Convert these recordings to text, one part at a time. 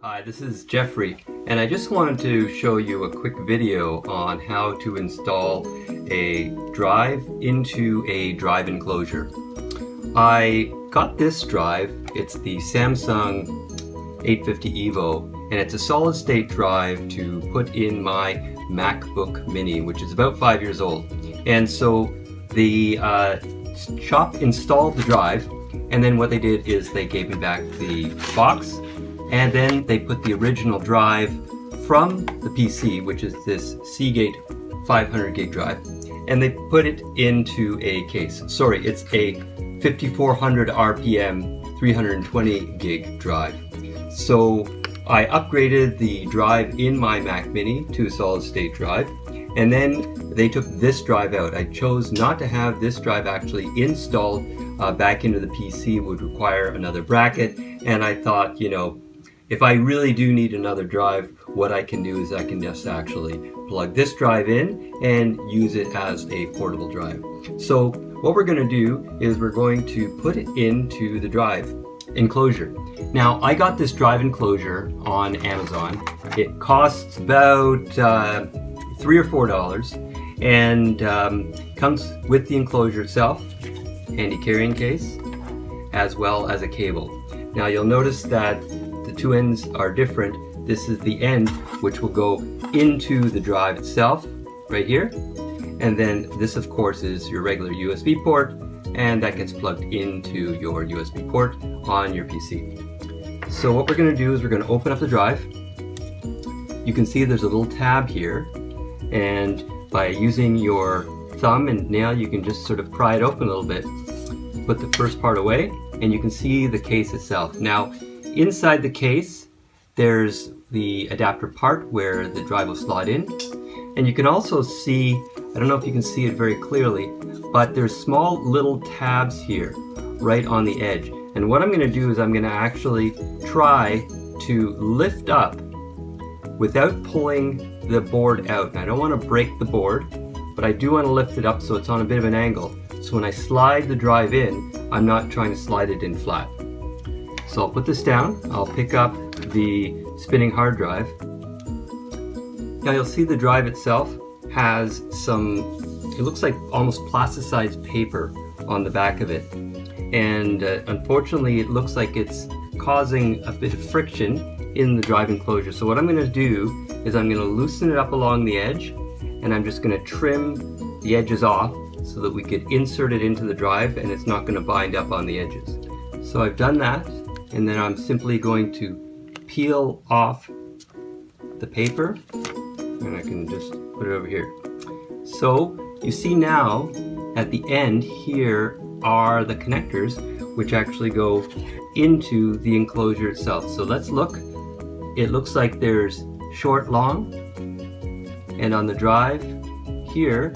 Hi, this is Jeffrey, and I just wanted to show you a quick video on how to install a drive into a drive enclosure. I got this drive. It's the Samsung 850 EVO, and it's a solid state drive to put in my MacBook Mini, which is about 5 years old. And so the shop installed the drive, and then what they did is they gave me back the box, and then they put the original drive from the PC, which is this Seagate 500 gig drive, and they put it into a case. Sorry, it's a 5400 RPM 320 gig drive. So I upgraded the drive in my Mac Mini to a solid state drive, and then they took this drive out. I chose not to have this drive actually installed back into the PC. It would require another bracket, and I thought, if I really do need another drive, what I can do is I can just actually plug this drive in and use it as a portable drive. So what we're going to do is we're going to put it into the drive enclosure. Now, I got this drive enclosure on Amazon. It costs about $3 or $4 and comes with the enclosure itself, handy carrying case, as well as a cable. Now you'll notice that the two ends are different. This is the end which will go into the drive itself right here, and then this of course is your regular USB port, and that gets plugged into your USB port on your PC. So what we're going to do is we're going to open up the drive. You can see there's a little tab here, and by using your thumb and nail you can just sort of pry it open a little bit. Put the first part away, and you can see the case itself. Now inside the case there's the adapter part where the drive will slide in, and you can also see, I don't know if you can see it very clearly, but there's small little tabs here right on the edge. And what I'm going to do is I'm going to actually try to lift up without pulling the board out. And I don't want to break the board, but I do want to lift it up so it's on a bit of an angle. So when I slide the drive in, I'm not trying to slide it in flat. So I'll put this down, I'll pick up the spinning hard drive. Now you'll see the drive itself has some, it looks like almost plasticized paper on the back of it. And unfortunately it looks like it's causing a bit of friction in the drive enclosure. So what I'm going to do is I'm going to loosen it up along the edge, and I'm just going to trim the edges off so that we could insert it into the drive and it's not going to bind up on the edges. So I've done that, and then I'm simply going to peel off the paper, and I can just put it over here. So you see now at the end here are the connectors which actually go into the enclosure itself. So let's look. It looks like there's short, long, and on the drive here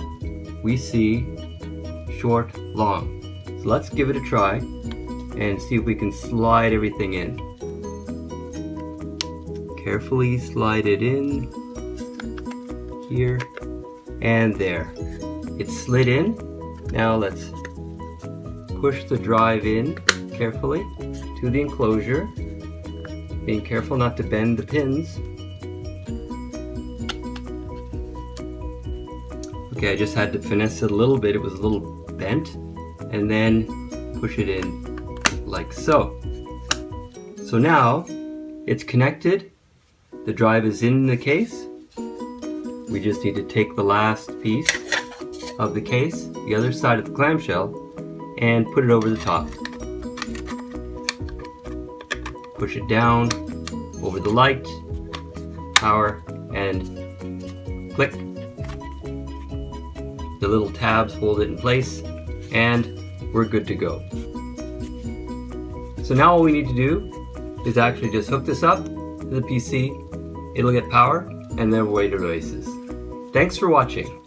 we see short, long. So let's give it a try and see if we can slide everything in. Carefully slide it in here and there. It's slid in. Now let's push the drive in carefully to the enclosure, being careful not to bend the pins. Okay, I just had to finesse it a little bit. It was a little bent, and then push it in like so. So now it's connected. The drive is in the case. We just need to take the last piece of the case, the other side of the clamshell, and put it over the top. Push it down over the light, power, and click. The little tabs hold it in place, and we're good to go. So now all we need to do is actually just hook this up to the PC. It'll get power, and then we're away to races. Thanks for watching.